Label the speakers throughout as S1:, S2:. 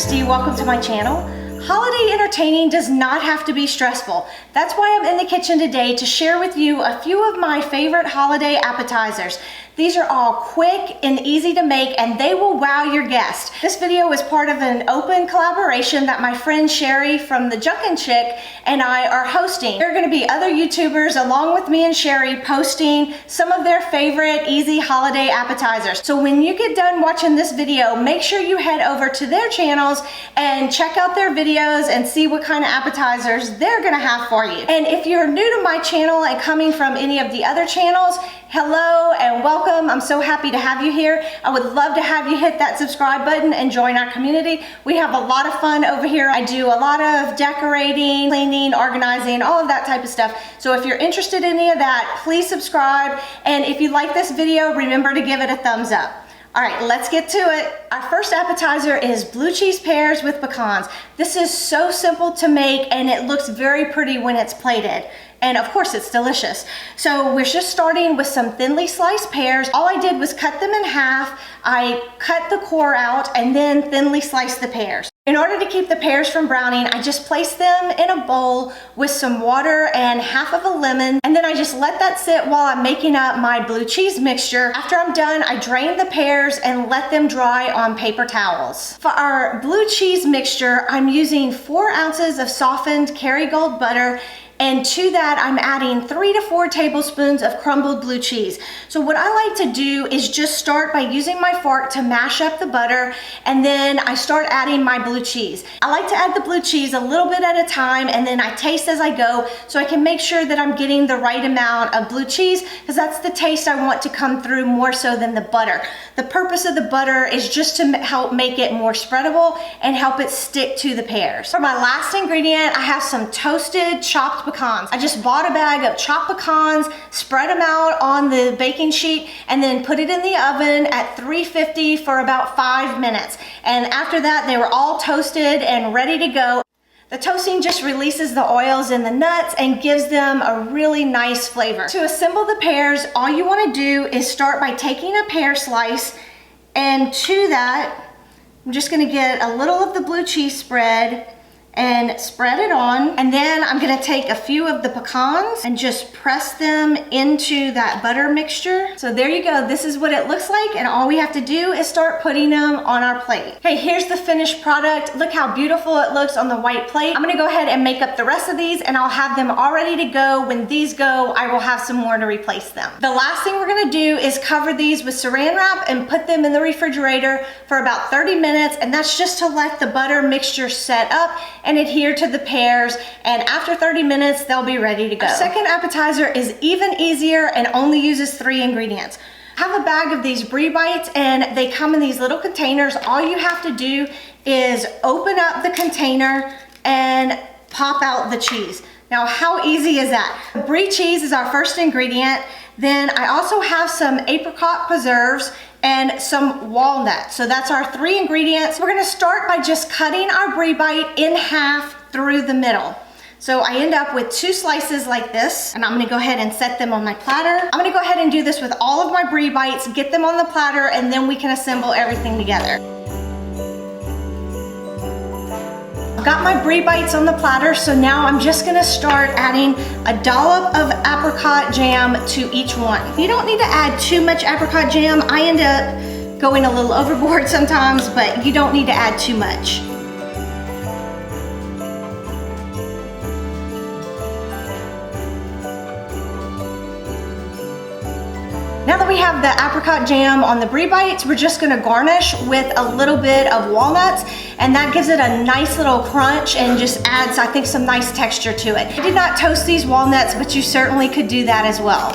S1: Kristi, welcome to my channel. Holiday entertaining does not have to be stressful. That's why I'm in the kitchen today to share with you a few of my favorite holiday appetizers. These are all quick and easy to make, and they will wow your guests. This video is part of an open collaboration that my friend Sherry from the Junkin' Chick and I are hosting. There are going to be other YouTubers along with me and Sherry posting some of their favorite easy holiday appetizers. So when you get done watching this video, make sure you head over to their channels and check out their videos and see what kind of appetizers they're going to have for you. And if you're new to my channel and coming from any of the other channels, hello and welcome. I'm so happy to have you here. I would love to have you hit that subscribe button and join our community. We have a lot of fun over here. I do a lot of decorating, cleaning, organizing, all of that type of stuff. So if you're interested in any of that, please subscribe. And if you like this video, remember to give it a thumbs up. All right, let's get to it. Our first appetizer is blue cheese pears with pecans. This is so simple to make and it looks very pretty when it's plated. And of course it's delicious. So we're just starting with some thinly sliced pears. All I did was cut them in half. I cut the core out and then thinly sliced the pears. In order to keep the pears from browning, I just placed them in a bowl with some water and half of a lemon, and then I just let that sit while I'm making up my blue cheese mixture. After I'm done, I drain the pears and let them dry on paper towels. For our blue cheese mixture, I'm using 4 ounces of softened Kerrygold butter, and to that I'm adding 3 to 4 tablespoons of crumbled blue cheese. So what I like to do is just start by using my fork to mash up the butter, and then I start adding my blue cheese. I like to add the blue cheese a little bit at a time, and then I taste as I go so I can make sure that I'm getting the right amount of blue cheese, because that's the taste I want to come through more so than the butter. The purpose of the butter is just to help make it more spreadable and help it stick to the pears. For my last ingredient, I have some toasted chopped pecans. I just bought a bag of chopped pecans, spread them out on the baking sheet, and then put it in the oven at 350 for about 5 minutes. And after that, they were all toasted and ready to go. The toasting just releases the oils in the nuts and gives them a really nice flavor. To assemble the pears, all you want to do is start by taking a pear slice, and to that, I'm just going to get a little of the blue cheese spread and spread it on, and then I'm gonna take a few of the pecans and just press them into that butter mixture. So there you go, this is what it looks like, and all we have to do is start putting them on our plate. Okay, here's the finished product. Look how beautiful it looks on the white plate. I'm gonna go ahead and make up the rest of these, and I'll have them all ready to go. When these go, I will have some more to replace them. The last thing we're gonna do is cover these with saran wrap and put them in the refrigerator for about 30 minutes, and that's just to let the butter mixture set up and adhere to the pears, and after 30 minutes they'll be ready to go. Our second appetizer is even easier and only uses 3 ingredients. I have a bag of these Brie Bites, and they come in these little containers. All you have to do is open up the container and pop out the cheese. Now how easy is that? Brie cheese is our first ingredient. Then I also have some apricot preserves and some walnuts. So that's our 3 ingredients. We're gonna start by just cutting our Brie Bite in half through the middle. So I end up with 2 slices like this, and I'm gonna go ahead and set them on my platter. I'm gonna go ahead and do this with all of my Brie Bites, get them on the platter, and then we can assemble everything together. I've got my Brie Bites on the platter, so now I'm just gonna start adding a dollop of apricot jam to each one. You don't need to add too much apricot jam. I end up going a little overboard sometimes, but you don't need to add too much. Now that we have the apricot jam on the Brie Bites, we're just gonna garnish with a little bit of walnuts, and that gives it a nice little crunch and just adds, I think, some nice texture to it. I did not toast these walnuts, but you certainly could do that as well.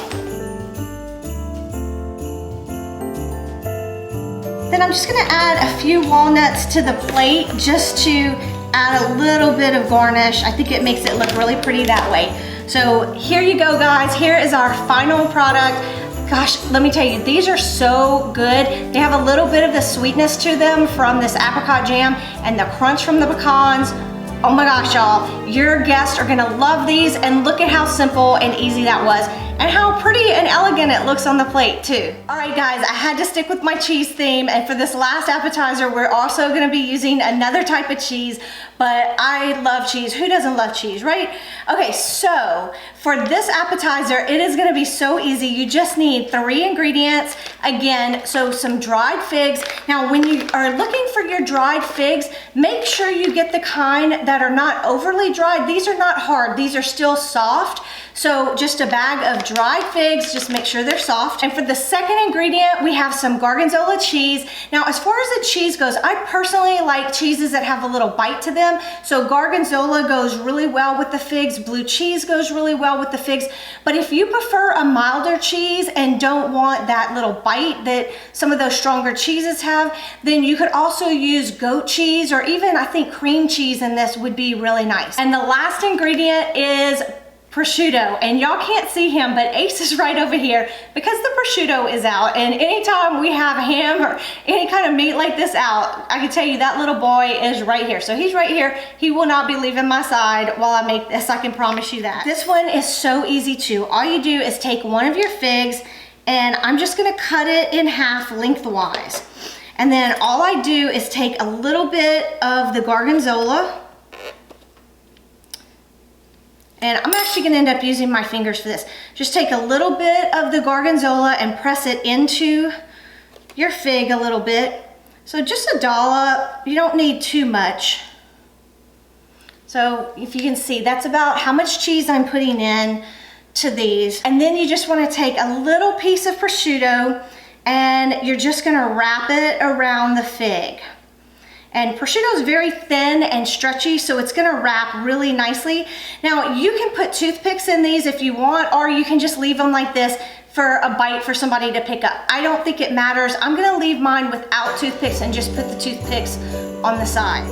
S1: Then I'm just gonna add a few walnuts to the plate just to add a little bit of garnish. I think it makes it look really pretty that way. So here you go, guys. Here is our final product. Gosh, let me tell you, these are so good. They have a little bit of the sweetness to them from this apricot jam and the crunch from the pecans. Oh my gosh, y'all, your guests are gonna love these, and look at how simple and easy that was. and how pretty and elegant it looks on the plate too. All right guys, I had to stick with my cheese theme, and for this last appetizer, we're also gonna be using another type of cheese, but I love cheese. Who doesn't love cheese, right? Okay, so for this appetizer, it is gonna be so easy. You just need 3 ingredients. Again, so some dried figs. Now, when you are looking for your dried figs, make sure you get the kind that are not overly dried. These are not hard, these are still soft. So just a bag of dried figs, just make sure they're soft. And for the second ingredient, we have some Gorgonzola cheese. Now, as far as the cheese goes, I personally like cheeses that have a little bite to them. So Gorgonzola goes really well with the figs. Blue cheese goes really well with the figs. But if you prefer a milder cheese and don't want that little bite that some of those stronger cheeses have, then you could also use goat cheese, or even I think cream cheese in this would be really nice. And the last ingredient is prosciutto, and y'all can't see him, but Ace is right over here because the prosciutto is out. And anytime we have ham or any kind of meat like this out, I can tell you that little boy is right here. So he's right here. He will not be leaving my side while I make this, I can promise you that. This one is so easy too. All you do is take one of your figs, and I'm just gonna cut it in half lengthwise. And then all I do is take a little bit of the Gorgonzola, and I'm actually gonna end up using my fingers for this. Just take a little bit of the Gorgonzola and press it into your fig a little bit. So just a dollop, you don't need too much. So if you can see, that's about how much cheese I'm putting in to these. And then you just wanna take a little piece of prosciutto, and you're just gonna wrap it around the fig. And prosciutto is very thin and stretchy, so it's gonna wrap really nicely. Now, you can put toothpicks in these if you want, or you can just leave them like this for a bite for somebody to pick up. I don't think it matters. I'm gonna leave mine without toothpicks and just put the toothpicks on the side.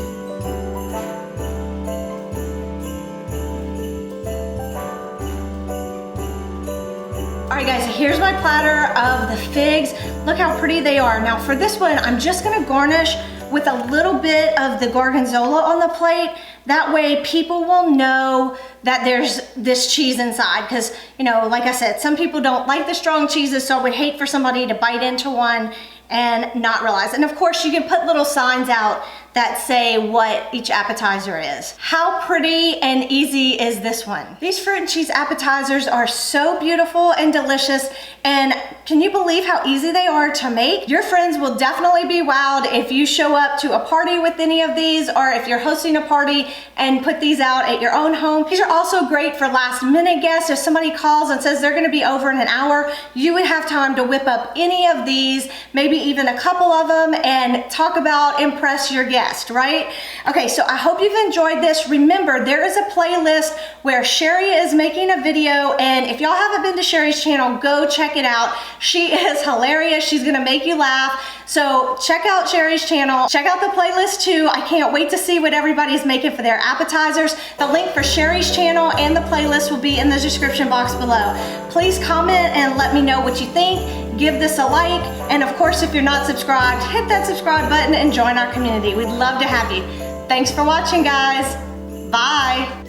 S1: All right guys, here's my platter of the figs. Look how pretty they are. Now for this one, I'm just gonna garnish with a little bit of the Gorgonzola on the plate. That way people will know that there's this cheese inside, because, you know, like I said, some people don't like the strong cheeses, so I would hate for somebody to bite into one and not realize. And of course you can put little signs out that say what each appetizer is. How pretty and easy is this one? These fruit and cheese appetizers are so beautiful and delicious, and can you believe how easy they are to make? Your friends will definitely be wowed if you show up to a party with any of these, or if you're hosting a party and put these out at your own home. These are also great for last minute guests. If somebody calls and says they're gonna be over in an hour, you would have time to whip up any of these, maybe even a couple of them, and talk about impress your guest, right? Okay, so I hope you've enjoyed this. Remember, there is a playlist where Sherry is making a video, and if y'all haven't been to Sherry's channel, go check it out. She is hilarious. She's gonna make you laugh. So check out Sherry's channel. Check out the playlist too. I can't wait to see what everybody's making for their appetizers. The link for Sherry's channel and the playlist will be in the description box below. Please comment and let me know what you think. Give this a like, and of course, if you're not subscribed, hit that subscribe button and join our community. We'd love to have you. Thanks for watching, guys. Bye.